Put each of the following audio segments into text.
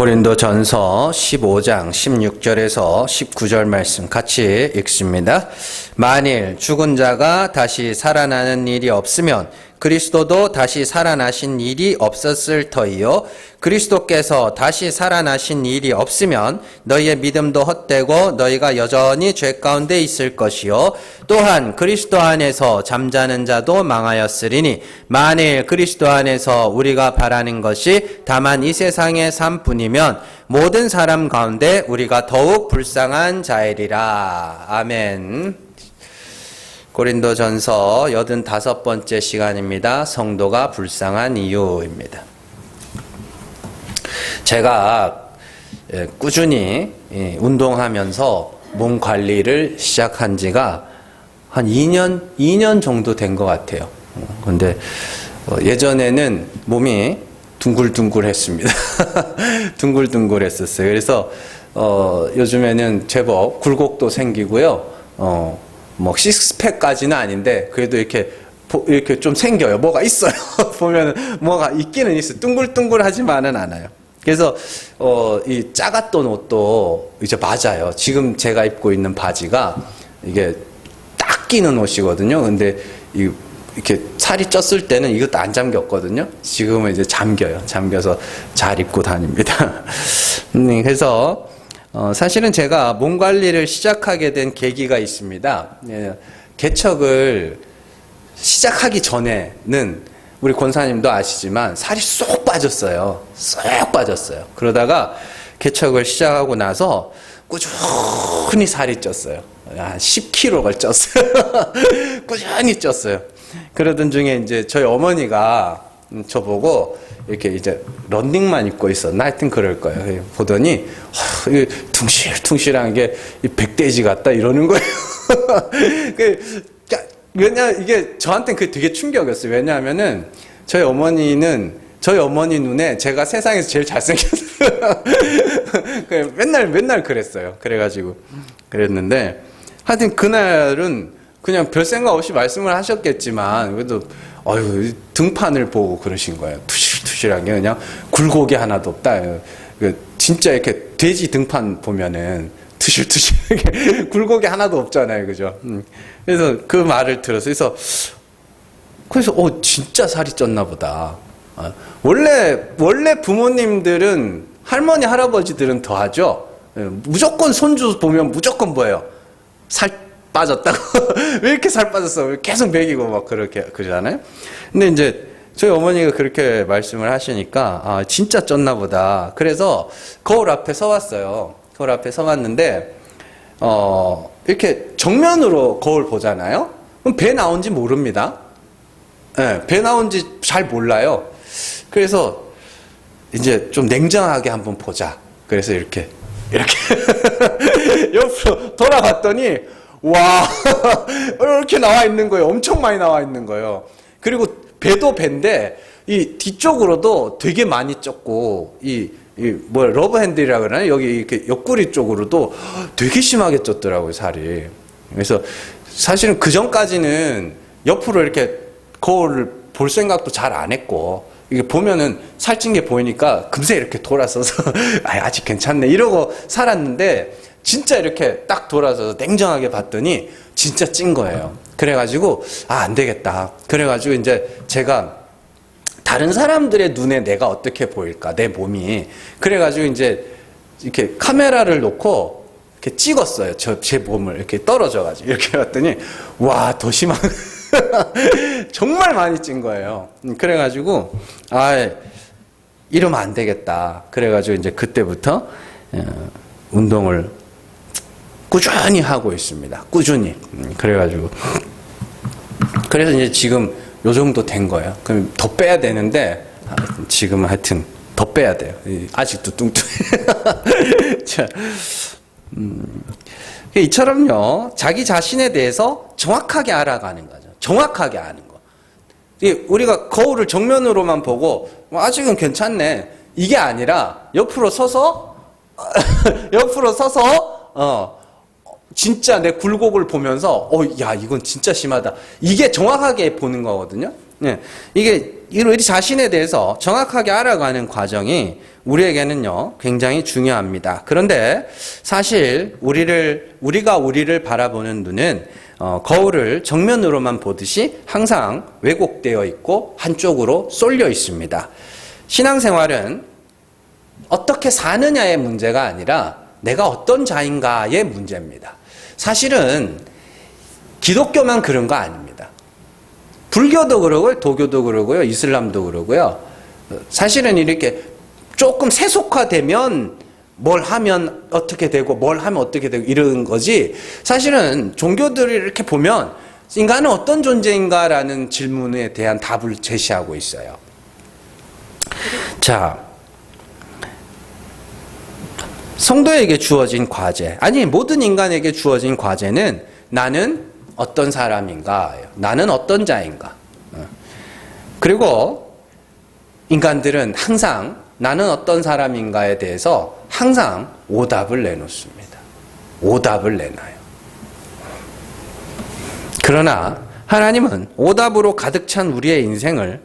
고린도전서 15장 16절에서 19절 말씀 같이 읽습니다. 만일 죽은 자가 다시 살아나는 일이 없으면 그리스도도 다시 살아나신 일이 없었을 터이요 그리스도께서 다시 살아나신 일이 없으면 너희의 믿음도 헛되고 너희가 여전히 죄 가운데 있을 것이요 또한 그리스도 안에서 잠자는 자도 망하였으리니 만일 그리스도 안에서 우리가 바라는 것이 다만 이 세상의 삶뿐이면 모든 사람 가운데 우리가 더욱 불쌍한 자이리라. 아멘. 고린도전서 85번째 시간입니다. 성도가 불쌍한 이유입니다. 제가 꾸준히 운동하면서 몸 관리를 시작한 지가 한 2년 정도 된 것 같아요. 근데 예전에는 몸이 둥글둥글했습니다. 둥글둥글했었어요. 그래서 요즘에는 제법 굴곡도 생기고요. 뭐 식스팩까지는 아닌데 그래도 이렇게 좀 생겨요. 뭐가 있어요. 보면은 뭐가 있기는 있어요. 둥글둥글하지만은 않아요. 그래서 이 작았던 옷도 이제 맞아요. 지금 제가 입고 있는 바지가 이게 딱 끼는 옷이거든요. 근데 이렇게 살이 쪘을 때는 이것도 안 잠겼거든요. 지금은 이제 잠겨서 잘 입고 다닙니다. 그래서 사실은 제가 몸 관리를 시작하게 된 계기가 있습니다. 개척을 시작하기 전에는 우리 권사님도 아시지만 살이 쏙 빠졌어요. 그러다가 개척을 시작하고 나서 꾸준히 살이 쪘어요. 한 10kg가 쪘어요. 꾸준히 쪘어요. 그러던 중에 이제 저희 어머니가 저보고 이렇게 이제 런닝만 입고 있었나 하여튼 그럴 거예요. 보더니 퉁실퉁실한 게 백돼지 같다 이러는 거예요. 이게 저한테는 그게 되게 충격이었어요. 왜냐하면은 저희 어머니 눈에 제가 세상에서 제일 잘생겼어요. 맨날 그랬어요. 그랬는데 하여튼 그날은 그냥 별 생각 없이 말씀을 하셨겠지만 그래도 등판을 보고 그러신 거예요. 투실투실한 게 그냥 굴곡이 하나도 없다. 진짜 이렇게 돼지 등판 보면은 투실투실하게 굴곡이 하나도 없잖아요, 그죠? 그래서 그 말을 들어서 그래서 진짜 살이 쪘나 보다. 원래 부모님들은 할머니 할아버지들은 더 하죠. 무조건 손주 보면 무조건 뭐예요? 살 빠졌다고. 왜 이렇게 살 빠졌어? 계속 먹이고 막 그렇게 그러잖아요. 근데 이제 저희 어머니가 그렇게 말씀을 하시니까 진짜 쪘나 보다. 그래서 거울 앞에 서왔어요. 거울 앞에 서왔는데 이렇게 정면으로 거울 보잖아요. 그럼 배 나온지 모릅니다. 네, 배 나온지 잘 몰라요. 그래서 이제 좀 냉정하게 한번 보자. 그래서 이렇게 옆으로 돌아봤더니 와, 이렇게 나와 있는 거예요. 엄청 많이 나와 있는 거예요. 그리고 배도 배인데, 이 뒤쪽으로도 되게 많이 쪘고, 러브 핸들이라 그러나요? 여기 이렇게 옆구리 쪽으로도 되게 심하게 쪘더라고요, 살이. 그래서 사실은 그 전까지는 옆으로 이렇게 거울을 볼 생각도 잘 안 했고, 이게 보면은 살찐 게 보이니까 금세 이렇게 돌아서서, 아직 괜찮네. 이러고 살았는데, 진짜 이렇게 딱 돌아서서 냉정하게 봤더니 진짜 찐 거예요. 그래가지고 안 되겠다. 그래가지고 이제 제가 다른 사람들의 눈에 내가 어떻게 보일까, 내 몸이. 그래가지고 이제 이렇게 카메라를 놓고 이렇게 찍었어요. 제 몸을 이렇게 떨어져가지고 이렇게 봤더니 와, 더 심한 정말 많이 찐 거예요. 그래가지고 이러면 안 되겠다. 그래가지고 이제 그때부터 운동을 꾸준히 하고 있습니다. 꾸준히. 그래서 이제 지금 요 정도 된 거예요. 그럼 더 빼야 되는데, 지금은 하여튼 더 빼야 돼요. 아직도 뚱뚱해. 자, 이처럼요, 자기 자신에 대해서 정확하게 알아가는 거죠. 정확하게 아는 거. 우리가 거울을 정면으로만 보고, 아직은 괜찮네. 이게 아니라, 옆으로 서서, 진짜 내 굴곡을 보면서 야, 이건 진짜 심하다. 이게 정확하게 보는 거거든요. 네, 이게 우리 자신에 대해서 정확하게 알아가는 과정이 우리에게는요 굉장히 중요합니다. 그런데 사실 우리가 우리를 바라보는 눈은 거울을 정면으로만 보듯이 항상 왜곡되어 있고 한쪽으로 쏠려 있습니다. 신앙생활은 어떻게 사느냐의 문제가 아니라 내가 어떤 자인가의 문제입니다. 사실은 기독교만 그런 거 아닙니다. 불교도 그러고요, 도교도 그러고요, 이슬람도 그러고요. 사실은 이렇게 조금 세속화되면 뭘 하면 어떻게 되고 뭘 하면 어떻게 되고 이런 거지, 사실은 종교들을 이렇게 보면 인간은 어떤 존재인가라는 질문에 대한 답을 제시하고 있어요. 자, 성도에게 주어진 과제, 아니 모든 인간에게 주어진 과제는 나는 어떤 사람인가, 나는 어떤 자인가. 그리고 인간들은 항상 나는 어떤 사람인가에 대해서 항상 오답을 내놓습니다. 오답을 내놔요. 그러나 하나님은 오답으로 가득 찬 우리의 인생을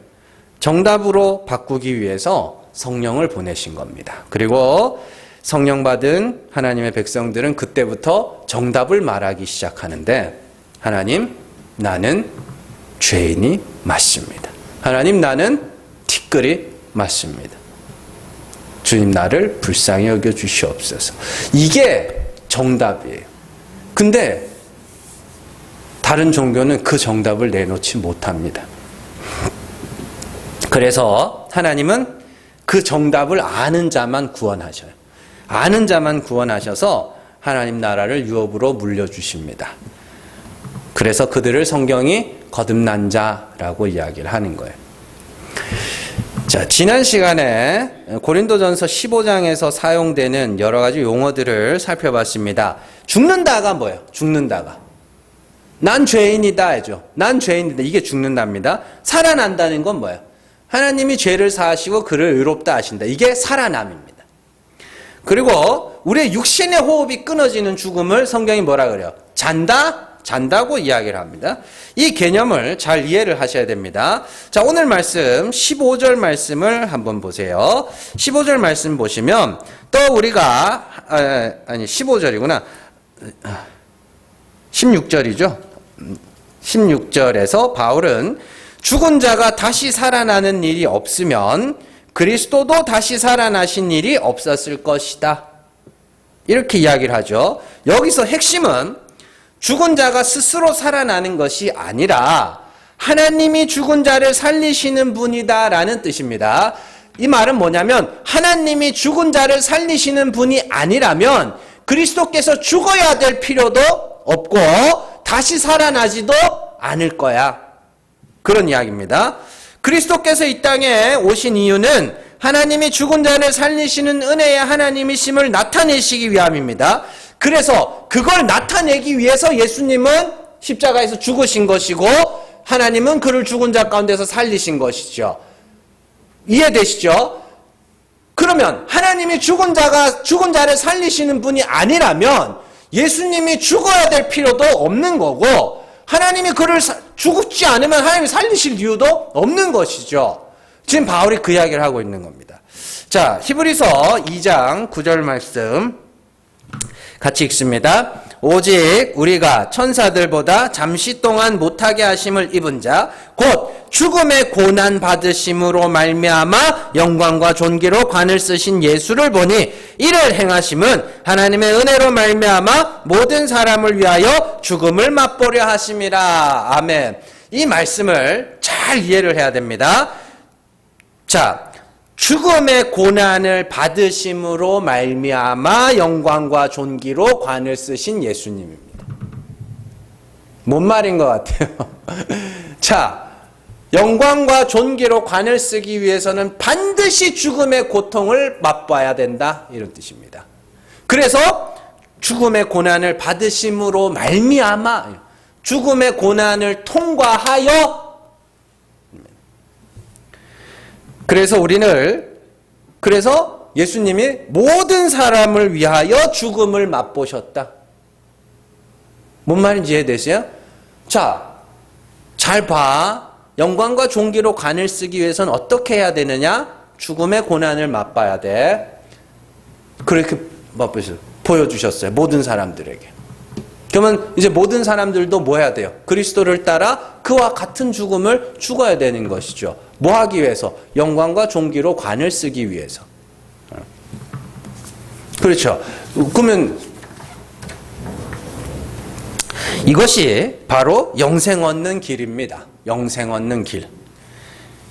정답으로 바꾸기 위해서 성령을 보내신 겁니다. 그리고 성령 받은 하나님의 백성들은 그때부터 정답을 말하기 시작하는데, 하나님, 나는 죄인이 맞습니다. 하나님, 나는 티끌이 맞습니다. 주님, 나를 불쌍히 여겨 주시옵소서. 이게 정답이에요. 근데 다른 종교는 그 정답을 내놓지 못합니다. 그래서 하나님은 그 정답을 아는 자만 구원하셔요. 아는 자만 구원하셔서 하나님 나라를 유업으로 물려주십니다. 그래서 그들을 성경이 거듭난 자라고 이야기를 하는 거예요. 자, 지난 시간에 고린도전서 15장에서 사용되는 여러 가지 용어들을 살펴봤습니다. 죽는다가 뭐예요? 죽는다가. 난 죄인이다 해죠. 난 죄인이다. 이게 죽는답니다. 살아난다는 건 뭐예요? 하나님이 죄를 사하시고 그를 의롭다 하신다. 이게 살아남입니다. 그리고 우리의 육신의 호흡이 끊어지는 죽음을 성경이 뭐라 그래요? 잔다고 이야기를 합니다. 이 개념을 잘 이해를 하셔야 됩니다. 자, 오늘 말씀 15절 말씀을 한번 보세요. 15절 말씀 보시면 또 우리가 15절이구나. 16절이죠. 16절에서 바울은 죽은 자가 다시 살아나는 일이 없으면 그리스도도 다시 살아나신 일이 없었을 것이다. 이렇게 이야기를 하죠. 여기서 핵심은 죽은 자가 스스로 살아나는 것이 아니라 하나님이 죽은 자를 살리시는 분이다라는 뜻입니다. 이 말은 뭐냐면 하나님이 죽은 자를 살리시는 분이 아니라면 그리스도께서 죽어야 될 필요도 없고 다시 살아나지도 않을 거야. 그런 이야기입니다. 그리스도께서 이 땅에 오신 이유는 하나님이 죽은 자를 살리시는 은혜의 하나님이심을 나타내시기 위함입니다. 그래서 그걸 나타내기 위해서 예수님은 십자가에서 죽으신 것이고 하나님은 그를 죽은 자 가운데서 살리신 것이죠. 이해되시죠? 그러면 하나님이 죽은 자를 살리시는 분이 아니라면 예수님이 죽어야 될 필요도 없는 거고 하나님이 그를 죽지 않으면 하나님이 살리실 이유도 없는 것이죠. 지금 바울이 그 이야기를 하고 있는 겁니다. 자, 히브리서 2장 9절 말씀 같이 읽습니다. 오직 우리가 천사들보다 잠시 동안 못하게 하심을 입은 자 곧 죽음의 고난 받으심으로 말미암아 영광과 존귀로 관을 쓰신 예수를 보니 이를 행하심은 하나님의 은혜로 말미암아 모든 사람을 위하여 죽음을 맛보려 하심이라. 아멘. 이 말씀을 잘 이해를 해야 됩니다. 자, 죽음의 고난을 받으심으로 말미암아 영광과 존귀로 관을 쓰신 예수님입니다. 뭔 말인 것 같아요? 자, 영광과 존귀로 관을 쓰기 위해서는 반드시 죽음의 고통을 맛봐야 된다, 이런 뜻입니다. 그래서 죽음의 고난을 받으심으로 말미암아 죽음의 고난을 통과하여, 그래서 예수님이 모든 사람을 위하여 죽음을 맛보셨다. 뭔 말인지 이해되세요? 자, 잘 봐. 영광과 존귀로 관을 쓰기 위해서는 어떻게 해야 되느냐? 죽음의 고난을 맛봐야 돼. 그렇게 보여주셨어요. 모든 사람들에게. 그러면 이제 모든 사람들도 뭐 해야 돼요? 그리스도를 따라 그와 같은 죽음을 죽어야 되는 것이죠. 뭐 하기 위해서? 영광과 존귀로 관을 쓰기 위해서. 그렇죠. 그러면 이것이 바로 영생 얻는 길입니다. 영생 얻는 길.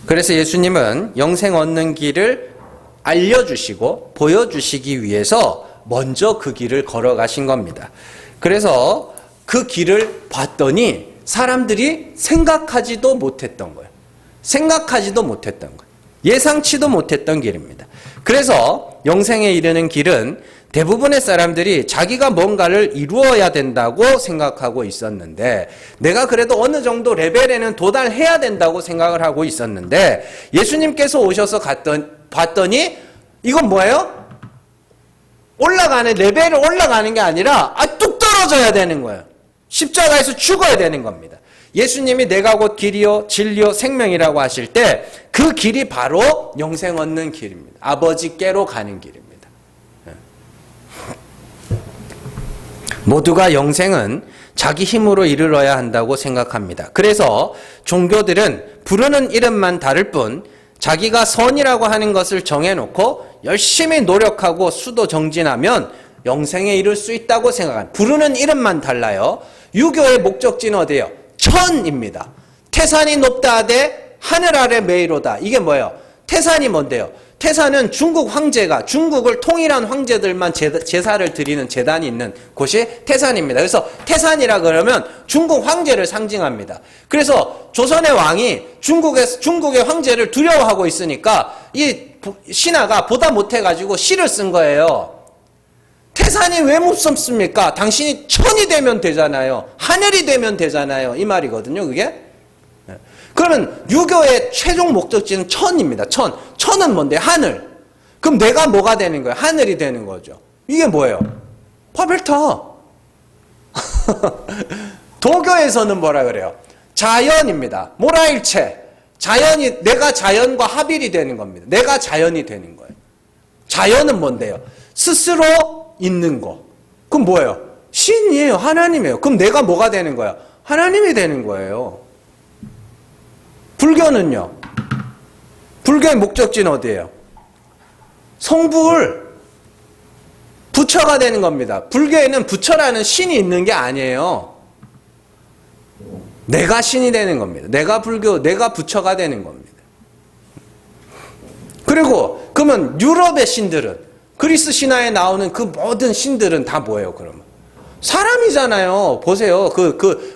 그래서 예수님은 영생 얻는 길을 알려주시고 보여주시기 위해서 먼저 그 길을 걸어가신 겁니다. 그래서 그 길을 봤더니 사람들이 생각하지도 못했던 거예요. 생각하지도 못했던 거예요. 예상치도 못했던 길입니다. 그래서 영생에 이르는 길은 대부분의 사람들이 자기가 뭔가를 이루어야 된다고 생각하고 있었는데, 내가 그래도 어느 정도 레벨에는 도달해야 된다고 생각을 하고 있었는데, 예수님께서 오셔서 봤더니 이건 뭐예요? 레벨을 올라가는 게 아니라 뚝 떨어져야 되는 거예요. 십자가에서 죽어야 되는 겁니다. 예수님이 내가 곧 길이요 진리요 생명이라고 하실 때 그 길이 바로 영생 얻는 길입니다. 아버지께로 가는 길입니다. 모두가 영생은 자기 힘으로 이르러야 한다고 생각합니다. 그래서 종교들은 부르는 이름만 다를 뿐 자기가 선이라고 하는 것을 정해놓고 열심히 노력하고 수도 정진하면 영생에 이를 수 있다고 생각합니다. 부르는 이름만 달라요. 유교의 목적지는 어디예요? 천입니다. 태산이 높다 하되 하늘 아래 메이로다. 이게 뭐예요? 태산이 뭔데요? 태산은 중국 황제가, 중국을 통일한 황제들만 제사를 드리는 제단이 있는 곳이 태산입니다. 그래서 태산이라 그러면 중국 황제를 상징합니다. 그래서 조선의 왕이 중국의 황제를 두려워하고 있으니까 이 신하가 보다 못해가지고 시를 쓴 거예요. 태산이 왜 무섭습니까? 당신이 천이 되면 되잖아요. 하늘이 되면 되잖아요. 이 말이거든요, 그게. 그러면 유교의 최종 목적지는 천입니다. 천은 뭔데? 하늘. 그럼 내가 뭐가 되는 거예요? 하늘이 되는 거죠. 이게 뭐예요? 파벨타. 도교에서는 뭐라 그래요? 자연입니다. 모라일체. 내가 자연과 합일이 되는 겁니다. 내가 자연이 되는 거예요. 자연은 뭔데요? 스스로 있는 거. 그럼 뭐예요? 신이에요. 하나님이에요. 그럼 내가 뭐가 되는 거예요? 하나님이 되는 거예요. 불교는요? 불교의 목적지는 어디예요? 성불. 부처가 되는 겁니다. 불교에는 부처라는 신이 있는 게 아니에요. 내가 신이 되는 겁니다. 내가 부처가 되는 겁니다. 그리고 그러면 유럽의 신들은, 그리스 신화에 나오는 그 모든 신들은 다 뭐예요, 그러면? 사람이잖아요. 보세요.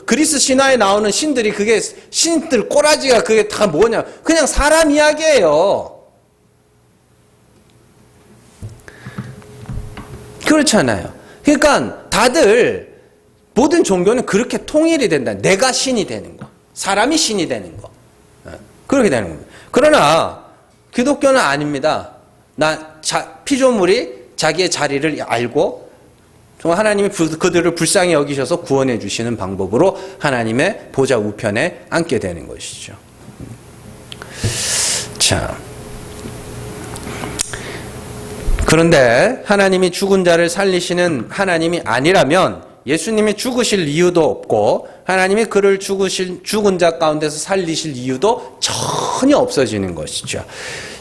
그리스 신화에 나오는 신들이 그게 신들 꼬라지가 그게 다 뭐냐. 그냥 사람 이야기예요. 그렇잖아요. 그러니까 다들 모든 종교는 그렇게 통일이 된다. 내가 신이 되는 거. 사람이 신이 되는 거. 그렇게 되는 겁니다. 그러나 기독교는 아닙니다. 피조물이 자기의 자리를 알고 정말 하나님이 그들을 불쌍히 여기셔서 구원해 주시는 방법으로 하나님의 보좌 우편에 앉게 되는 것이죠. 자, 그런데 하나님이 죽은 자를 살리시는 하나님이 아니라면 예수님이 죽으실 이유도 없고 하나님이 그를 죽은 자 가운데서 살리실 이유도 전혀 없어지는 것이죠.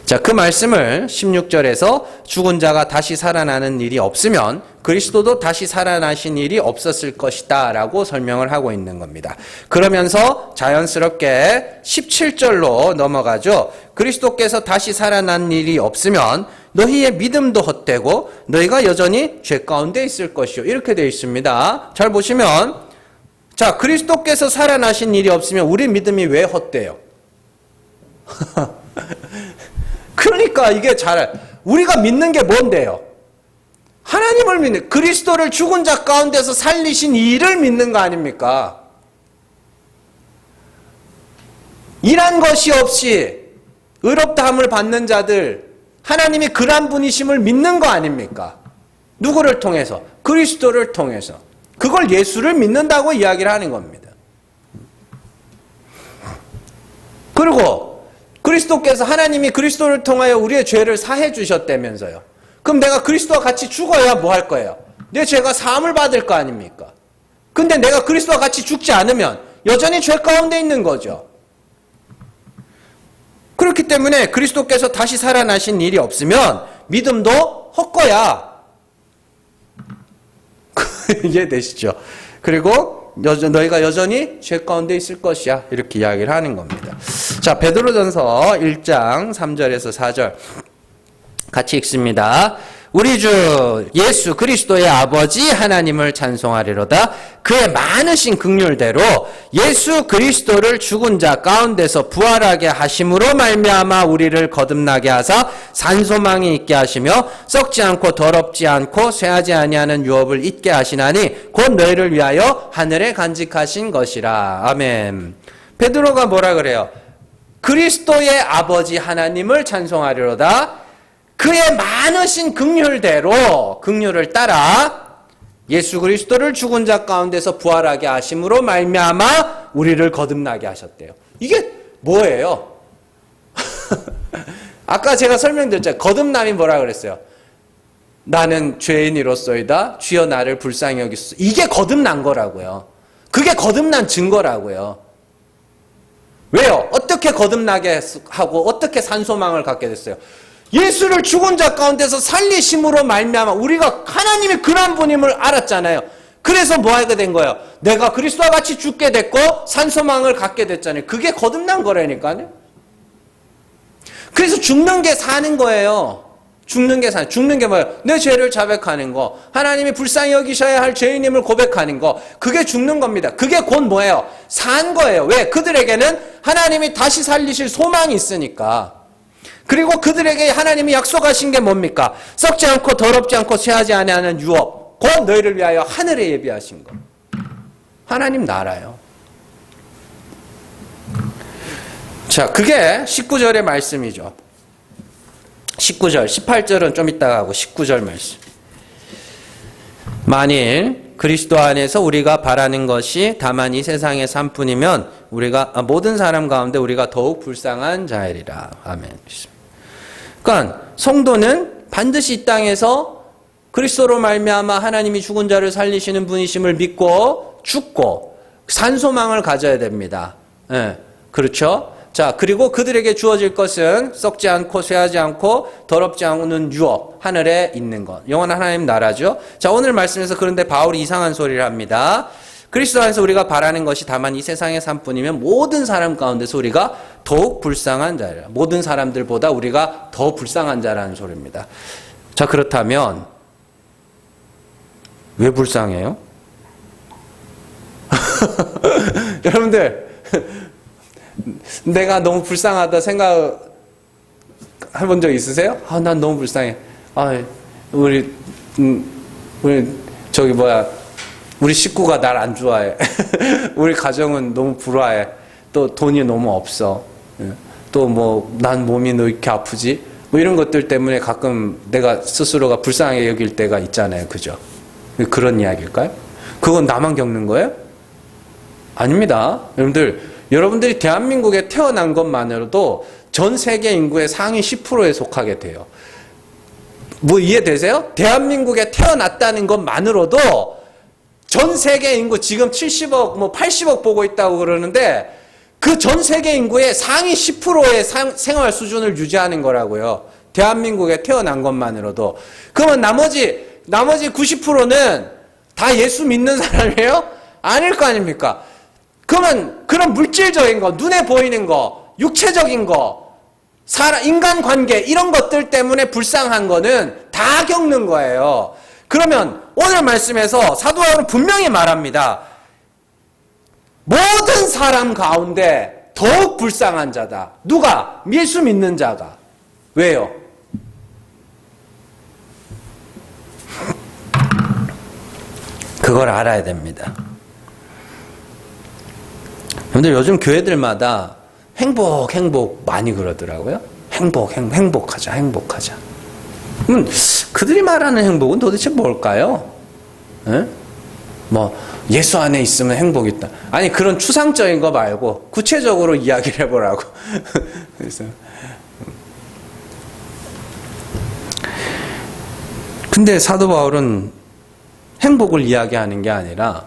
자, 그 말씀을 16절에서 죽은 자가 다시 살아나는 일이 없으면 그리스도도 다시 살아나신 일이 없었을 것이다 라고 설명을 하고 있는 겁니다. 그러면서 자연스럽게 17절로 넘어가죠. 그리스도께서 다시 살아난 일이 없으면 너희의 믿음도 헛되고 너희가 여전히 죄 가운데 있을 것이요. 이렇게 되어 있습니다. 잘 보시면, 자, 그리스도께서 살아나신 일이 없으면 우리 믿음이 왜 헛돼요? 그러니까 이게 우리가 믿는 게 뭔데요? 하나님을 믿는, 그리스도를 죽은 자 가운데서 살리신 일을 믿는 거 아닙니까? 일한 것이 없이 의롭다함을 받는 자들, 하나님이 그런 분이심을 믿는 거 아닙니까? 누구를 통해서? 그리스도를 통해서. 그걸 예수를 믿는다고 이야기를 하는 겁니다. 그리고 그리스도께서 하나님이 그리스도를 통하여 우리의 죄를 사해 주셨다면서요. 그럼 내가 그리스도와 같이 죽어야 뭐 할 거예요? 내 죄가 사함을 받을 거 아닙니까? 근데 내가 그리스도와 같이 죽지 않으면 여전히 죄 가운데 있는 거죠. 그렇기 때문에 그리스도께서 다시 살아나신 일이 없으면 믿음도 헛거야. 이해되시죠? 그리고 너희가 여전히 죄 가운데 있을 것이야. 이렇게 이야기를 하는 겁니다. 자, 베드로전서 1장 3절에서 4절 같이 읽습니다. 우리 주 예수 그리스도의 아버지 하나님을 찬송하리로다. 그의 많으신 긍휼대로 예수 그리스도를 죽은 자 가운데서 부활하게 하심으로 말미암아 우리를 거듭나게 하사 산소망이 있게 하시며 썩지 않고 더럽지 않고 쇠하지 아니하는 유업을 잊게 하시나니 곧 너희를 위하여 하늘에 간직하신 것이라. 아멘. 베드로가 뭐라 그래요? 그리스도의 아버지 하나님을 찬송하리로다. 그의 많으신 긍휼대로 긍휼을 따라 예수 그리스도를 죽은 자 가운데서 부활하게 하심으로 말미암아 우리를 거듭나게 하셨대요. 이게 뭐예요? 아까 제가 설명드렸잖아요. 거듭남이 뭐라 그랬어요? 나는 죄인이로소이다. 주여 나를 불쌍히 여기소서. 이게 거듭난 거라고요. 그게 거듭난 증거라고요. 왜요? 어떻게 거듭나게 하고 어떻게 산소망을 갖게 됐어요? 예수를 죽은 자 가운데서 살리심으로 말미암아 우리가 하나님이 그런 분임을 알았잖아요. 그래서 뭐 하게 된 거예요? 내가 그리스도와 같이 죽게 됐고 산소망을 갖게 됐잖아요. 그게 거듭난 거라니까요. 그래서 죽는 게 사는 거예요. 죽는 게 뭐예요? 내 죄를 자백하는 거, 하나님이 불쌍히 여기셔야 할 죄인임을 고백하는 거, 그게 죽는 겁니다. 그게 곧 뭐예요? 산 거예요. 왜? 그들에게는 하나님이 다시 살리실 소망이 있으니까. 그리고 그들에게 하나님이 약속하신 게 뭡니까? 썩지 않고 더럽지 않고 쇠하지 아니하는 유업, 곧 너희를 위하여 하늘에 예비하신 것. 하나님 나라요. 자, 그게 19절의 말씀이죠. 19절, 18절은 좀 이따가 하고 19절 말씀. 만일 그리스도 안에서 우리가 바라는 것이 다만 이 세상의 삶뿐이면 우리가 모든 사람 가운데 우리가 더욱 불쌍한 자이리라. 아멘. 그러니까 성도는 반드시 이 땅에서 그리스도로 말미암아 하나님이 죽은 자를 살리시는 분이심을 믿고 죽고 산소망을 가져야 됩니다. 예, 그렇죠? 자, 그리고 그들에게 주어질 것은 썩지 않고 쇠하지 않고 더럽지 않은 유업, 하늘에 있는 것. 영원한 하나님 나라죠. 자, 오늘 말씀에서 그런데 바울이 이상한 소리를 합니다. 그리스도 안에서 우리가 바라는 것이 다만 이 세상의 삶뿐이면 모든 사람 가운데서 우리가 더욱 불쌍한 자라. 모든 사람들보다 우리가 더 불쌍한 자라는 소리입니다. 자, 그렇다면 왜 불쌍해요? 여러분들, 내가 너무 불쌍하다 생각해본 적 있으세요? 난 너무 불쌍해. 우리 저기 우리 식구가 날 안 좋아해. 우리 가정은 너무 불화해. 또 돈이 너무 없어. 또 난 몸이 너 이렇게 아프지? 이런 것들 때문에 가끔 내가 스스로가 불쌍하게 여길 때가 있잖아요. 그죠? 그런 이야기일까요? 그건 나만 겪는 거예요? 아닙니다. 여러분들이 대한민국에 태어난 것만으로도 전 세계 인구의 상위 10%에 속하게 돼요. 이해되세요? 대한민국에 태어났다는 것만으로도 전 세계 인구 지금 70억, 80억 보고 있다고 그러는데 그 전 세계 인구의 상위 10%의 생활 수준을 유지하는 거라고요. 대한민국에 태어난 것만으로도. 그러면 나머지 90%는 다 예수 믿는 사람이에요? 아닐 거 아닙니까? 그러면 그런 물질적인 거, 눈에 보이는 거, 육체적인 거, 인간관계 이런 것들 때문에 불쌍한 거는 다 겪는 거예요. 그러면 오늘 말씀에서 사도 바울은 분명히 말합니다. 모든 사람 가운데 더욱 불쌍한 자다. 누가? 예수 믿는 자가. 왜요? 그걸 알아야 됩니다. 여러분들 요즘 교회들마다 행복 많이 그러더라고요. 행복하자. 그들이 말하는 행복은 도대체 뭘까요? 예? 예수 안에 있으면 행복이 있다. 아니 그런 추상적인 거 말고 구체적으로 이야기를 해보라고. 그래서 근데 사도 바울은 행복을 이야기하는 게 아니라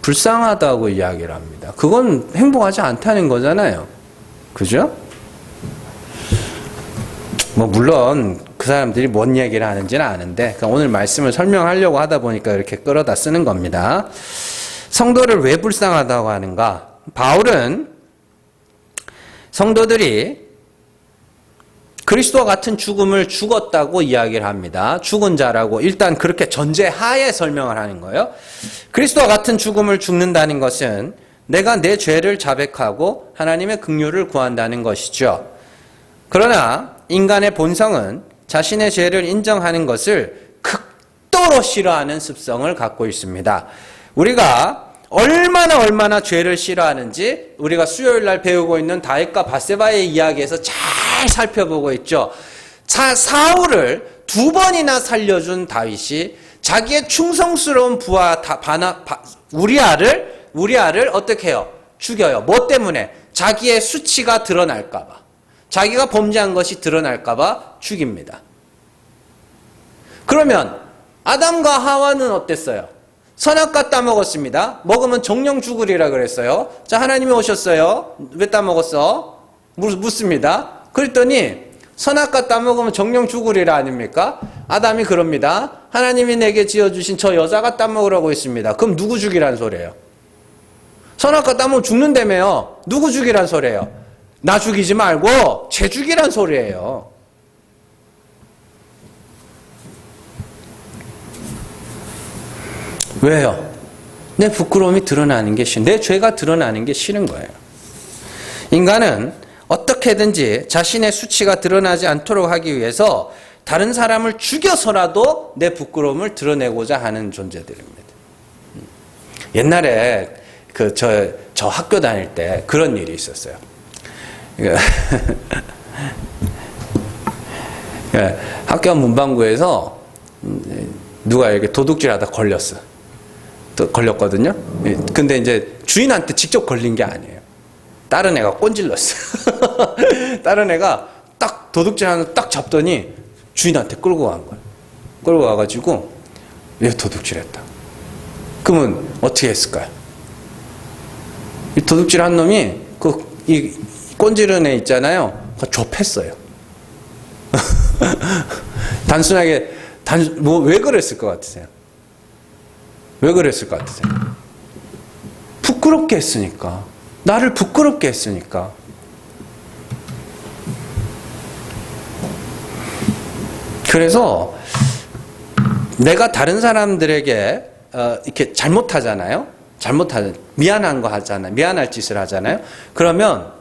불쌍하다고 이야기를 합니다. 그건 행복하지 않다는 거잖아요. 그죠? 뭐 물론 그 사람들이 뭔 얘기를 하는지는 아는데 오늘 말씀을 설명하려고 하다 보니까 이렇게 끌어다 쓰는 겁니다. 성도를 왜 불쌍하다고 하는가? 바울은 성도들이 그리스도와 같은 죽음을 죽었다고 이야기를 합니다. 죽은 자라고 일단 그렇게 전제하에 설명을 하는 거예요. 그리스도와 같은 죽음을 죽는다는 것은 내가 내 죄를 자백하고 하나님의 긍휼을 구한다는 것이죠. 그러나 인간의 본성은 자신의 죄를 인정하는 것을 극도로 싫어하는 습성을 갖고 있습니다. 우리가 얼마나 죄를 싫어하는지 우리가 수요일 날 배우고 있는 다윗과 밧세바의 이야기에서 잘 살펴보고 있죠. 사울을 2번이나 살려준 다윗이 자기의 충성스러운 부하 우리아를 어떻게 해요? 죽여요. 뭐 때문에? 자기의 수치가 드러날까 봐. 자기가 범죄한 것이 드러날까 봐 죽입니다. 그러면 아담과 하와는 어땠어요? 선악과 따먹었습니다. 먹으면 정령 죽으리라 그랬어요. 자, 하나님이 오셨어요. 왜 따먹었어? 묻습니다. 그랬더니 선악과 따먹으면 정령 죽으리라 아닙니까? 아담이 그럽니다. 하나님이 내게 지어주신 저 여자가 따먹으라고 했습니다. 그럼 누구 죽이란 소리예요? 선악과 따먹으면 죽는다며요. 누구 죽이란 소리예요? 나 죽이지 말고 쟤 죽이란 소리예요. 왜요? 내 부끄러움이 드러나는 게 싫은, 내 죄가 드러나는 게 싫은 거예요. 인간은 어떻게든지 자신의 수치가 드러나지 않도록 하기 위해서 다른 사람을 죽여서라도 내 부끄러움을 드러내고자 하는 존재들입니다. 옛날에 저 학교 다닐 때 그런 일이 있었어요. 학교 문방구에서 누가 이렇게 도둑질하다 걸렸거든요. 근데 이제 주인한테 직접 걸린 게 아니에요. 다른 애가 꼰질렀어요. 다른 애가 딱 도둑질하는 딱 잡더니 주인한테 끌고 간 거예요. 끌고 가가지고 얘 도둑질했다. 그러면 어떻게 했을까요? 이 도둑질한 놈이 이 꼰지른 애 있잖아요. 좁혔어요. 단순하게 왜 그랬을 것 같으세요? 왜 그랬을 것 같으세요? 부끄럽게 했으니까. 나를 부끄럽게 했으니까. 그래서 내가 다른 사람들에게 이렇게 잘못하잖아요. 미안한 거 하잖아요. 미안할 짓을 하잖아요. 그러면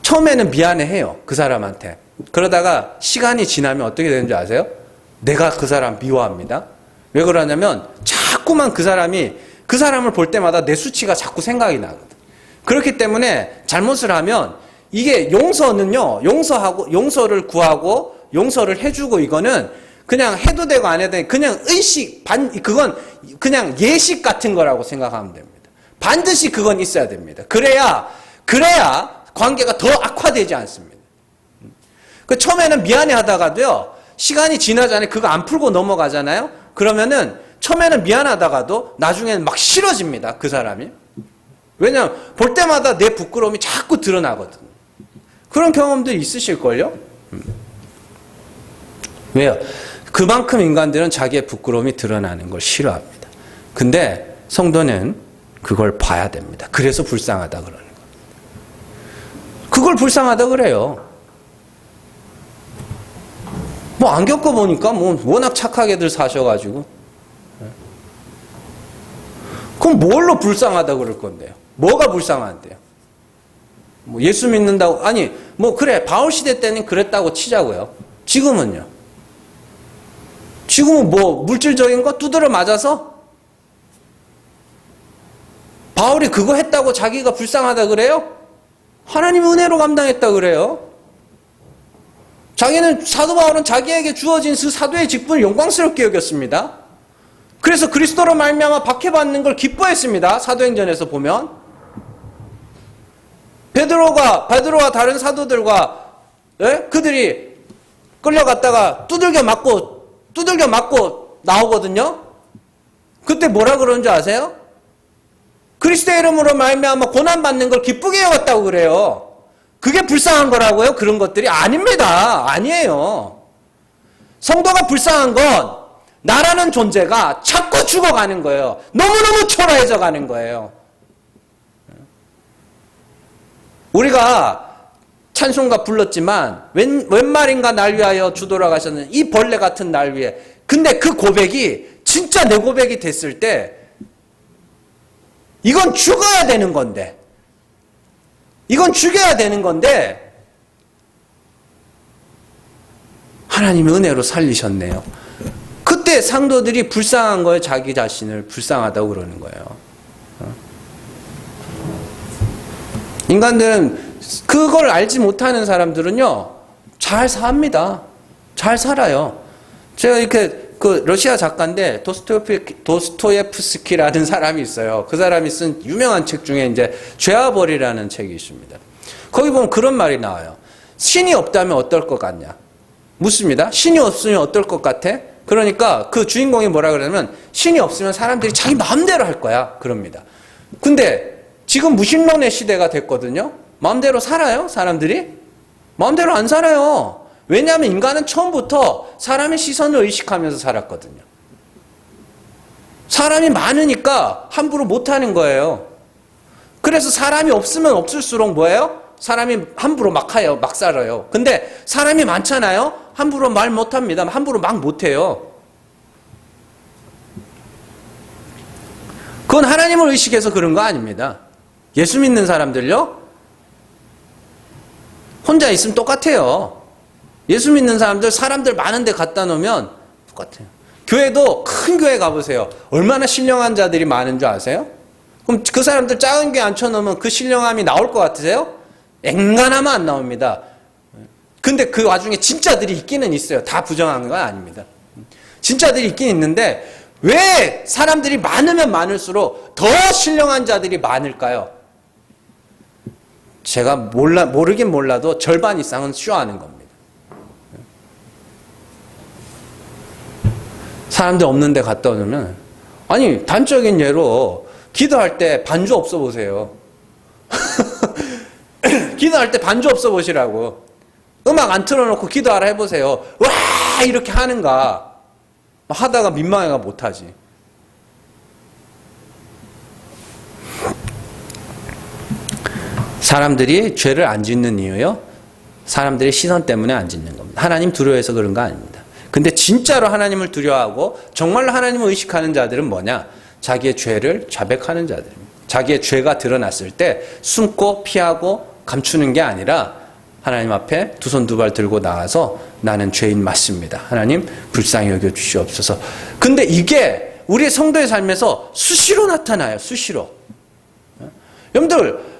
처음에는 미안해해요. 그 사람한테. 그러다가 시간이 지나면 어떻게 되는 줄 아세요? 내가 그 사람 미워합니다. 왜 그러냐면 자꾸만 그 사람을 볼 때마다 내 수치가 자꾸 생각이 나거든. 그렇기 때문에 잘못을 하면 이게 용서를 구하고 용서를 해주고 이거는 그냥 해도 되고 안 해도 되고 그냥 그건 그냥 예식 같은 거라고 생각하면 됩니다. 반드시 그건 있어야 됩니다. 그래야 관계가 더 악화되지 않습니다. 처음에는 미안해 하다가도요, 시간이 지나잖아요. 그거 안 풀고 넘어가잖아요. 그러면은 처음에는 미안하다가도 나중에는 막 싫어집니다. 그 사람이. 왜냐하면 볼 때마다 내 부끄러움이 자꾸 드러나거든. 그런 경험들이 있으실걸요? 왜요? 그만큼 인간들은 자기의 부끄러움이 드러나는 걸 싫어합니다. 근데 성도는 그걸 봐야 됩니다. 그래서 불쌍하다 그러는 거예요. 그걸 불쌍하다 그래요. 뭐 안 겪어보니까 워낙 착하게들 사셔가지고. 그럼 뭘로 불쌍하다 그럴 건데요? 뭐가 불쌍한데요? 예수 믿는다고, 그래, 바울 시대 때는 그랬다고 치자고요. 지금은요? 지금은 물질적인 거 두드려 맞아서? 바울이 그거 했다고 자기가 불쌍하다 그래요? 하나님 은혜로 감당했다 그래요? 사도 바울은 자기에게 주어진 그 사도의 직분을 영광스럽게 여겼습니다. 그래서 그리스도로 말미암아 박해받는 걸 기뻐했습니다. 사도행전에서 보면 베드로가 다른 사도들과 그들이 끌려갔다가 두들겨 맞고 나오거든요. 그때 뭐라 그러는 줄 아세요? 그리스도의 이름으로 말미암아 고난 받는 걸 기쁘게 여겼다고 그래요. 그게 불쌍한 거라고요? 그런 것들이 아닙니다. 아니에요. 성도가 불쌍한 건 나라는 존재가 자꾸 죽어가는 거예요. 너무너무 초라해져 가는 거예요. 우리가 찬송가 불렀지만 웬 말인가 날 위하여 주 돌아가셨는 이 벌레 같은 날 위해. 근데 그 고백이 진짜 내 고백이 됐을 때 이건 죽어야 되는 건데, 이건 죽여야 되는 건데 하나님이 은혜로 살리셨네요. 그때 상도들이 불쌍한 거예요. 자기 자신을 불쌍하다고 그러는 거예요. 인간들은 그걸 알지 못하는 사람들은요, 잘 삽니다. 잘 살아요. 제가 이렇게 그 러시아 작가인데 도스토예프스키라는 사람이 있어요. 그 사람이 쓴 유명한 책 중에 이제 죄와 벌이라는 책이 있습니다. 거기 보면 그런 말이 나와요. 신이 없다면 어떨 것 같냐? 묻습니다. 신이 없으면 어떨 것 같아? 그러니까 그 주인공이 뭐라 그러냐면 신이 없으면 사람들이 자기 마음대로 할 거야. 그럽니다. 근데 지금 무신론의 시대가 됐거든요. 마음대로 살아요? 사람들이? 마음대로 안 살아요. 왜냐하면 인간은 처음부터 사람의 시선을 의식하면서 살았거든요. 사람이 많으니까 함부로 못하는 거예요. 그래서 사람이 없으면 없을수록 뭐예요? 사람이 함부로 막 해요. 막 살아요. 근데 사람이 많잖아요? 함부로 말 못합니다. 함부로 막 못해요. 그건 하나님을 의식해서 그런 거 아닙니다. 예수 믿는 사람들요? 혼자 있으면 똑같아요. 예수 믿는 사람들 많은 데 갖다 놓으면 똑같아요. 교회도 큰 교회 가보세요. 얼마나 신령한 자들이 많은 줄 아세요? 그럼 그 사람들 작은 교회 앉혀놓으면 그 신령함이 나올 것 같으세요? 앵간하면 안 나옵니다. 근데 그 와중에 진짜들이 있기는 있어요. 다 부정한 건 아닙니다. 진짜들이 있긴 있는데 왜 사람들이 많으면 많을수록 더 신령한 자들이 많을까요? 제가 모르긴 몰라도 절반 이상은 쇼하는 겁니다. 사람들 없는 데 갔다 오면, 아니, 단적인 예로 기도할 때 반주 없어 보세요. 기도할 때 반주 없어 보시라고. 음악 안 틀어놓고 기도하라 해보세요. 와! 이렇게 하는가. 하다가 민망해가 못하지. 사람들이 죄를 안 짓는 이유요? 사람들의 시선 때문에 안 짓는 겁니다. 하나님 두려워해서 그런 거 아닙니다. 근데 진짜로 하나님을 두려워하고 정말로 하나님을 의식하는 자들은 뭐냐? 자기의 죄를 자백하는 자들입니다. 자기의 죄가 드러났을 때 숨고 피하고 감추는 게 아니라 하나님 앞에 두 손 두 발 들고 나와서 나는 죄인 맞습니다. 하나님 불쌍히 여겨 주시옵소서. 근데 이게 우리의 성도의 삶에서 수시로 나타나요. 수시로. 여러분들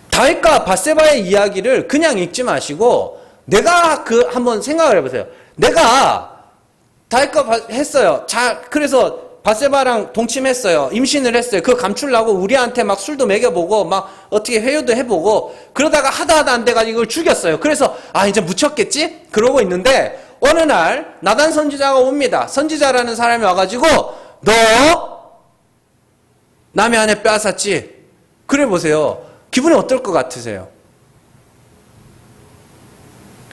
다윗과 밧세바의 이야기를 그냥 읽지 마시고 내가 한번 생각을 해보세요. 내가 다윗과 했어요. 그래서 밧세바랑 동침했어요. 임신을 했어요. 그거 감추려고 우리한테 막 술도 먹여보고 막 어떻게 회유도 해보고 그러다가 하다 안 돼가지고 이걸 죽였어요. 그래서 이제 묻혔겠지? 그러고 있는데 어느 날 나단 선지자가 옵니다. 선지자라는 사람이 와가지고 너 남의 아내 빼앗았지? 그래 보세요. 기분이 어떨 것 같으세요?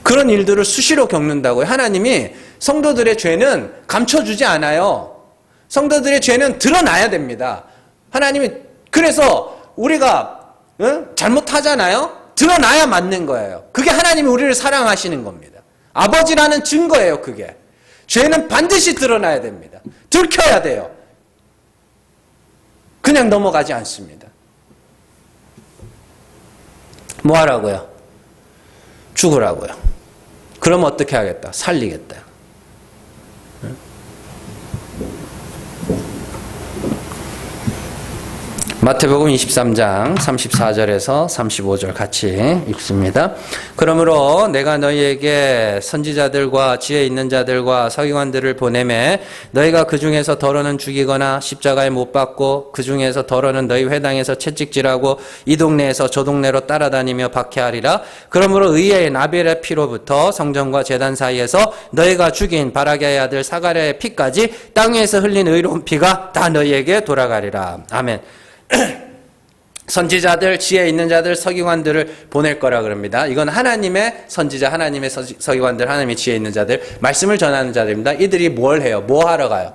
그런 일들을 수시로 겪는다고요. 하나님이 성도들의 죄는 감춰주지 않아요. 성도들의 죄는 드러나야 됩니다. 하나님이 그래서 우리가 잘못하잖아요. 드러나야 맞는 거예요. 그게 하나님이 우리를 사랑하시는 겁니다. 아버지라는 증거예요. 그게. 죄는 반드시 드러나야 됩니다. 들켜야 돼요. 그냥 넘어가지 않습니다. 뭐 하라고요? 죽으라고요. 그럼 어떻게 하겠다? 살리겠다. 마태복음 23장 34절에서 35절 같이 읽습니다. 그러므로 내가 너희에게 선지자들과 지혜 있는 자들과 서기관들을 보내매 너희가 그 중에서 더러는 죽이거나 십자가에 못 박고 그 중에서 더러는 너희 회당에서 채찍질하고 이 동네에서 저 동네로 따라다니며 박해하리라. 그러므로 의의 아벨의 피로부터 성전과 제단 사이에서 너희가 죽인 바라게의 아들 사가랴의 피까지 땅 위에서 흘린 의로운 피가 다 너희에게 돌아가리라. 아멘. 선지자들, 지혜 있는 자들, 서기관들을 보낼 거라 그럽니다. 이건 하나님의 선지자, 하나님의 서기관들, 하나님의 지혜 있는 자들, 말씀을 전하는 자들입니다. 이들이 뭘 해요? 뭐 하러 가요?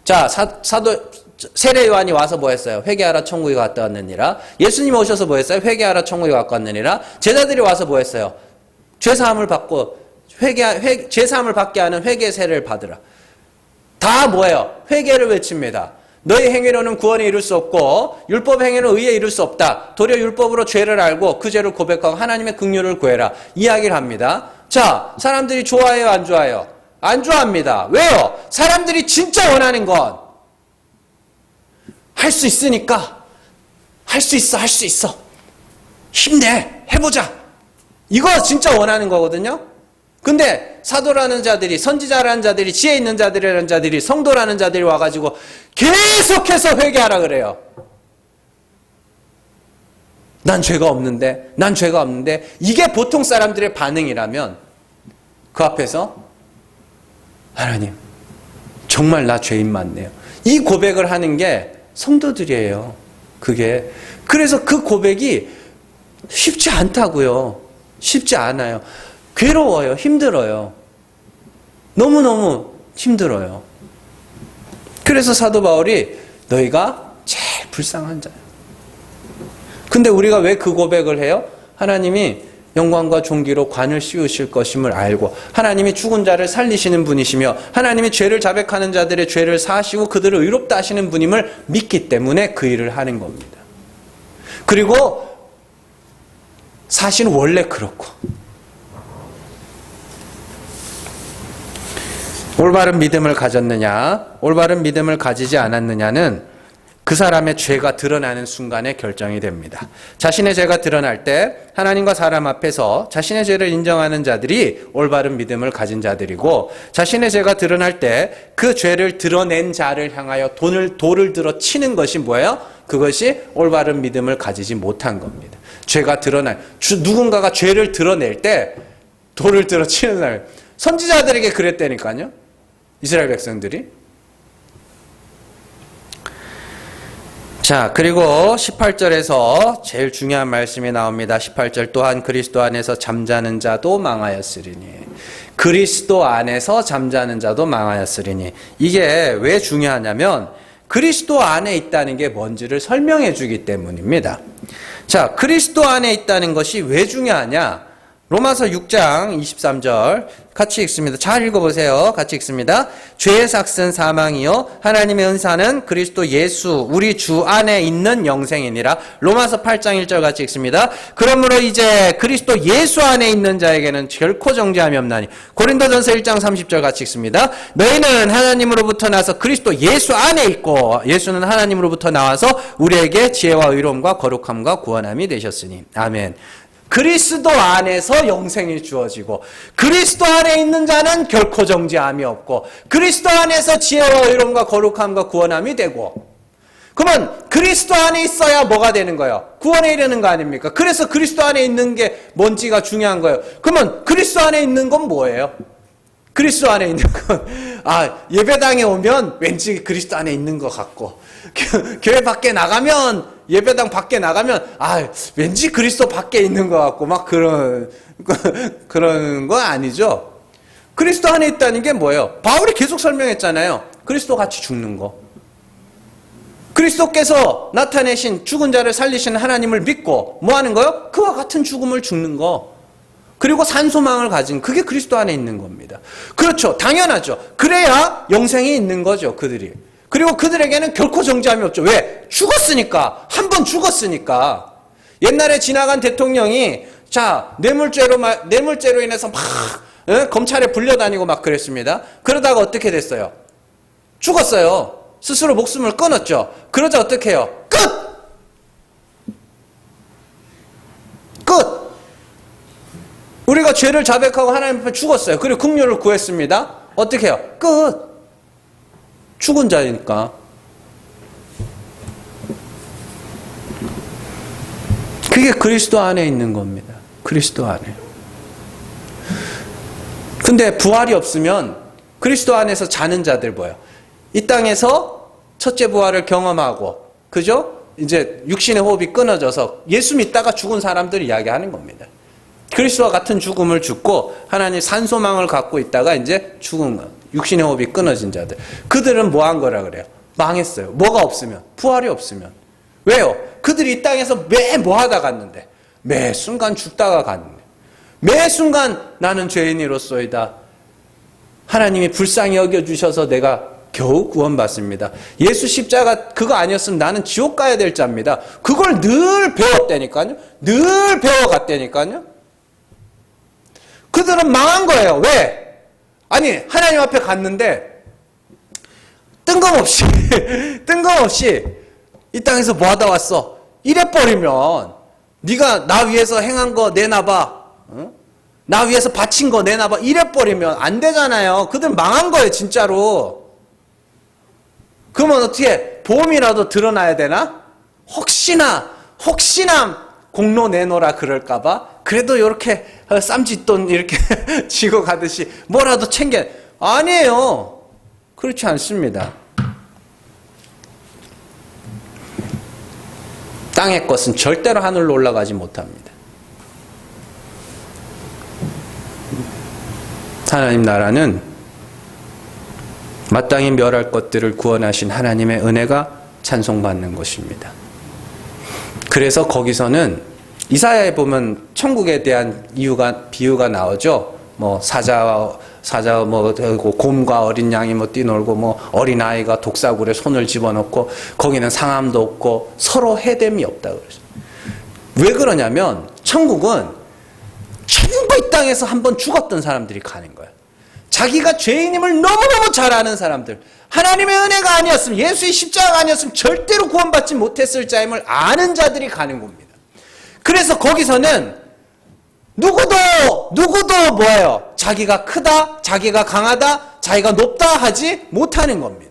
자, 사도 세례 요한이 와서 뭐 했어요? 회개하라 천국이 갔다 왔느니라. 예수님 오셔서 뭐 했어요? 회개하라 천국이 갔다 왔느니라. 제자들이 와서 뭐 했어요? 죄사함을 받고 죄사함을 받게 하는 회개 세례를 받으라. 다 뭐예요? 회개를 외칩니다. 너희 행위로는 구원에 이룰 수 없고 율법 행위로 의에 이룰 수 없다. 도리어 율법으로 죄를 알고 그 죄를 고백하고 하나님의 긍휼을 구해라. 이야기를 합니다. 자, 사람들이 좋아해요? 안 좋아해요? 안 좋아합니다. 왜요? 사람들이 진짜 원하는 건 할 수 있으니까 할 수 있어. 힘내. 해보자. 이거 진짜 원하는 거거든요. 근데 사도라는 자들이, 선지자라는 자들이, 지혜 있는 자들이라는 자들이, 성도라는 자들이 와가지고 계속해서 회개하라 그래요. 난 죄가 없는데 이게 보통 사람들의 반응이라면 그 앞에서 하나님 정말 나 죄인 많네요. 이 고백을 하는 게 성도들이에요. 그게. 그래서 그 고백이 쉽지 않다고요. 쉽지 않아요. 괴로워요. 힘들어요. 너무너무 힘들어요. 그래서 사도 바울이 너희가 제일 불쌍한 자예요. 근데 우리가 왜 그 고백을 해요? 하나님이 영광과 존귀로 관을 씌우실 것임을 알고 하나님이 죽은 자를 살리시는 분이시며 하나님이 죄를 자백하는 자들의 죄를 사하시고 그들을 의롭다 하시는 분임을 믿기 때문에 그 일을 하는 겁니다. 그리고 사실은 원래 그렇고 올바른 믿음을 가졌느냐, 올바른 믿음을 가지지 않았느냐는 그 사람의 죄가 드러나는 순간에 결정이 됩니다. 자신의 죄가 드러날 때 하나님과 사람 앞에서 자신의 죄를 인정하는 자들이 올바른 믿음을 가진 자들이고 자신의 죄가 드러날 때 그 죄를 드러낸 자를 향하여 돌을 들어 치는 것이 뭐예요? 그것이 올바른 믿음을 가지지 못한 겁니다. 죄가 누군가가 죄를 드러낼 때 돌을 들어 치는 사람. 선지자들에게 그랬다니까요. 이스라엘 백성들이. 자, 그리고 18절에서 제일 중요한 말씀이 나옵니다. 18절 또한 그리스도 안에서 잠자는 자도 망하였으리니. 그리스도 안에서 잠자는 자도 망하였으리니. 이게 왜 중요하냐면 그리스도 안에 있다는 게 뭔지를 설명해 주기 때문입니다. 자, 그리스도 안에 있다는 것이 왜 중요하냐? 로마서 6장 23절 같이 읽습니다. 잘 읽어보세요. 같이 읽습니다. 죄의 삭은 사망이요 하나님의 은사는 그리스도 예수 우리 주 안에 있는 영생이니라. 로마서 8장 1절 같이 읽습니다. 그러므로 이제 그리스도 예수 안에 있는 자에게는 결코 정죄함이 없나니. 고린도전서 1장 30절 같이 읽습니다. 너희는 하나님으로부터 나서 그리스도 예수 안에 있고 예수는 하나님으로부터 나와서 우리에게 지혜와 의로움과 거룩함과 구원함이 되셨으니. 아멘. 그리스도 안에서 영생이 주어지고 그리스도 안에 있는 자는 결코 정죄함이 없고 그리스도 안에서 지혜와 의로움과 거룩함과 구원함이 되고 그러면 그리스도 안에 있어야 뭐가 되는 거예요? 구원에 이르는 거 아닙니까? 그래서 그리스도 안에 있는 게 뭔지가 중요한 거예요. 그러면 그리스도 안에 있는 건 뭐예요? 그리스도 안에 있는 건 예배당에 오면 왠지 그리스도 안에 있는 것 같고 교회 밖에 나가면 예배당 밖에 나가면 왠지 그리스도 밖에 있는 것 같고 막 그런 건 아니죠. 그리스도 안에 있다는 게 뭐예요? 바울이 계속 설명했잖아요. 그리스도 같이 죽는 거. 그리스도께서 나타내신 죽은 자를 살리시는 하나님을 믿고 뭐 하는 거요? 그와 같은 죽음을 죽는 거. 그리고 산소망을 가진 그게 그리스도 안에 있는 겁니다. 그렇죠. 당연하죠. 그래야 영생이 있는 거죠. 그들이. 그리고 그들에게는 결코 정죄함이 없죠. 왜? 죽었으니까. 한 번 죽었으니까. 옛날에 지나간 대통령이 뇌물죄로 인해서 막 검찰에 불려다니고 막 그랬습니다. 그러다가 어떻게 됐어요? 죽었어요. 스스로 목숨을 끊었죠. 그러자 어떻게 해요? 끝! 죄를 자백하고 하나님 앞에 죽었어요. 그리고 긍휼을 구했습니다. 어떻게 해요? 끝. 죽은 자니까. 그게 그리스도 안에 있는 겁니다. 그리스도 안에. 근데 부활이 없으면 그리스도 안에서 자는 자들 뭐예요? 이 땅에서 첫째 부활을 경험하고, 그죠? 이제 육신의 호흡이 끊어져서 예수 믿다가 죽은 사람들이 이야기하는 겁니다. 그리스도와 같은 죽음을 죽고 하나님 산소망을 갖고 있다가 이제 죽은 거, 육신의 호흡이 끊어진 자들. 그들은 뭐 한 거라 그래요? 망했어요. 뭐가 없으면? 부활이 없으면. 왜요? 그들이 이 땅에서 매 뭐 하다 갔는데? 매 순간 죽다가 갔는데. 매 순간 나는 죄인이로소이다. 하나님이 불쌍히 여겨주셔서 내가 겨우 구원받습니다. 예수 십자가 그거 아니었으면 나는 지옥 가야 될 자입니다. 그걸 늘 배웠다니까요. 늘 배워갔다니까요. 그들은 망한 거예요. 왜? 아니 하나님 앞에 갔는데 뜬금없이 이 땅에서 뭐 하다 왔어? 이래버리면 네가 나 위해서 행한 거 내놔봐. 응? 나 위해서 바친 거 내놔봐. 이래버리면 안 되잖아요. 그들 망한 거예요 진짜로. 그러면 어떻게 보험이라도 드러나야 되나? 혹시나 공로 내놓으라 그럴까봐 그래도 이렇게 쌈짓돈 이렇게 쥐고 가듯이 뭐라도 챙겨. 아니에요. 그렇지 않습니다. 땅의 것은 절대로 하늘로 올라가지 못합니다. 하나님 나라는 마땅히 멸할 것들을 구원하신 하나님의 은혜가 찬송받는 것입니다. 그래서 거기서는 이사야에 보면 천국에 대한 비유가 나오죠. 뭐 사자 뭐 곰과 어린 양이 뭐 뛰놀고 뭐 어린 아이가 독사굴에 손을 집어넣고 거기는 상함도 없고 서로 해됨이 없다 그러죠. 왜 그러냐면 천국은 전부 이 땅에서 한번 죽었던 사람들이 가는 거예요. 자기가 죄인임을 너무너무 잘 아는 사람들, 하나님의 은혜가 아니었으면, 예수의 십자가가 아니었으면 절대로 구원받지 못했을 자임을 아는 자들이 가는 겁니다. 그래서 거기서는 누구도 뭐예요? 자기가 크다, 자기가 강하다, 자기가 높다 하지 못하는 겁니다.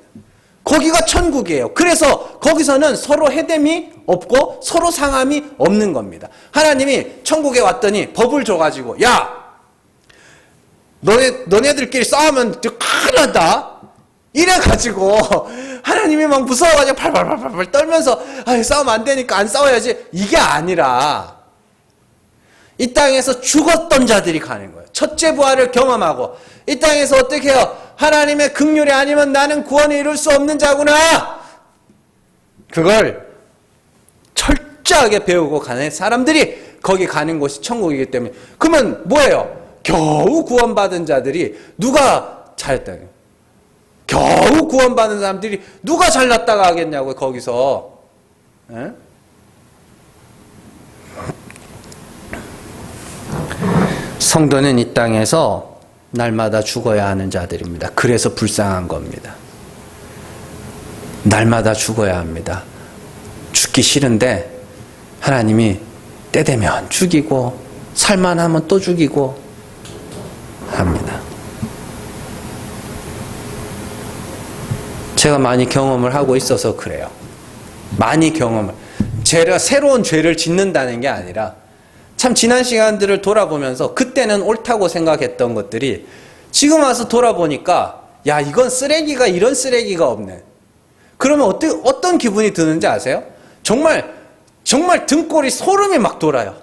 거기가 천국이에요. 그래서 거기서는 서로 해됨이 없고 서로 상함이 없는 겁니다. 하나님이 천국에 왔더니 법을 줘가지고 야! 너네들끼리 싸우면 큰일 난다. 이래가지고 하나님이 막 무서워가지고 발발발발 떨면서 싸우면 안 되니까 안 싸워야지. 이게 아니라 이 땅에서 죽었던 자들이 가는 거예요. 첫째 부활을 경험하고 이 땅에서 어떻게 해요? 하나님의 긍휼이 아니면 나는 구원을 이룰 수 없는 자구나. 그걸 철저하게 배우고 가는 사람들이 거기 가는 곳이 천국이기 때문에. 그러면 뭐예요? 겨우 구원받은 자들이 누가 잘했다. 겨우 구원받은 사람들이 누가 잘났다가 하겠냐고 거기서. 에? 성도는 이 땅에서 날마다 죽어야 하는 자들입니다. 그래서 불쌍한 겁니다. 날마다 죽어야 합니다. 죽기 싫은데 하나님이 때 되면 죽이고 살만하면 또 죽이고 합니다. 제가 많이 경험을 하고 있어서 그래요. 많이 경험을. 제가 새로운 죄를 짓는다는 게 아니라 참 지난 시간들을 돌아보면서 그때는 옳다고 생각했던 것들이 지금 와서 돌아보니까 야 이건 쓰레기가 이런 쓰레기가 없네. 그러면 어떤 기분이 드는지 아세요? 정말 등골이 소름이 막 돌아요.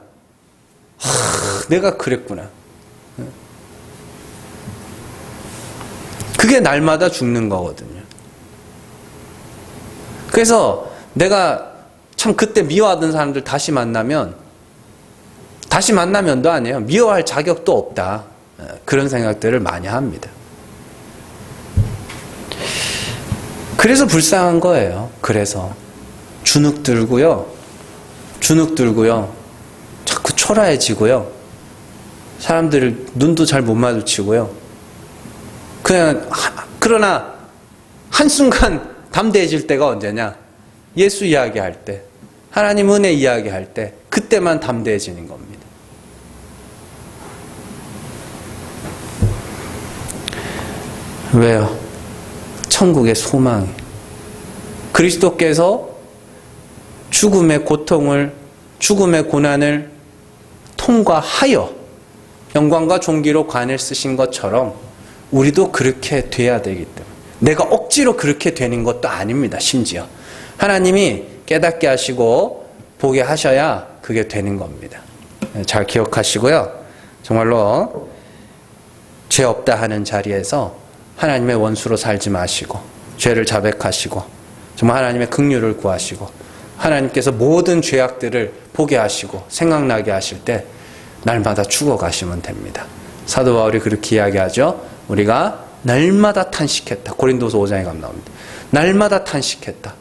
내가 그랬구나. 그게 날마다 죽는 거거든요. 그래서 내가 참 그때 미워하던 사람들 다시 만나면도 아니에요. 미워할 자격도 없다. 그런 생각들을 많이 합니다. 그래서 불쌍한 거예요. 그래서 주눅 들고요. 자꾸 초라해지고요. 사람들을 눈도 잘 못 마주치고요. 그러나 한순간 담대해질 때가 언제냐? 예수 이야기할 때, 하나님 은혜 이야기할 때, 그때만 담대해지는 겁니다. 왜요? 천국의 소망이. 그리스도께서 죽음의 고통을, 죽음의 고난을 통과하여 영광과 존귀로 관을 쓰신 것처럼 우리도 그렇게 돼야 되기 때문에, 내가 억지로 그렇게 되는 것도 아닙니다. 심지어 하나님이 깨닫게 하시고 보게 하셔야 그게 되는 겁니다. 잘 기억하시고요. 정말로 죄 없다 하는 자리에서 하나님의 원수로 살지 마시고, 죄를 자백하시고, 정말 하나님의 긍휼을 구하시고, 하나님께서 모든 죄악들을 보게 하시고 생각나게 하실 때 날마다 죽어가시면 됩니다. 사도 바울이 그렇게 이야기하죠. 우리가 날마다 탄식했다. 고린도서 5장에 가면 나옵니다. 날마다 탄식했다.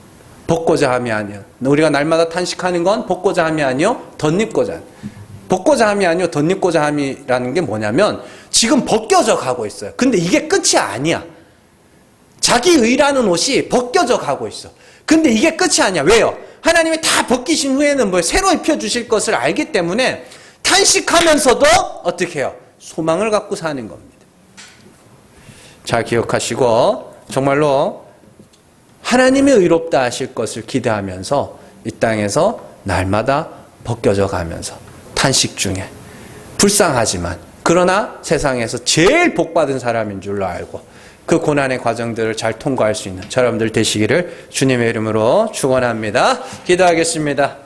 벗고자 함이 아니요. 우리가 날마다 탄식하는 건 벗고자 함이 아니요, 덧입고자. 벗고자 함이 아니요, 덧입고자 함이라는 게 뭐냐면 지금 벗겨져 가고 있어요. 근데 이게 끝이 아니야. 자기 의라는 옷이 벗겨져 가고 있어. 근데 이게 끝이 아니야. 왜요? 하나님이 다 벗기신 후에는 뭐 새로 입혀주실 것을 알기 때문에 탄식하면서도 어떻게 해요? 소망을 갖고 사는 겁니다. 잘 기억하시고 정말로 하나님이 의롭다 하실 것을 기대하면서 이 땅에서 날마다 벗겨져 가면서 탄식 중에 불쌍하지만 그러나 세상에서 제일 복받은 사람인 줄로 알고 그 고난의 과정들을 잘 통과할 수 있는 여러분들 되시기를 주님의 이름으로 축원합니다. 기도하겠습니다.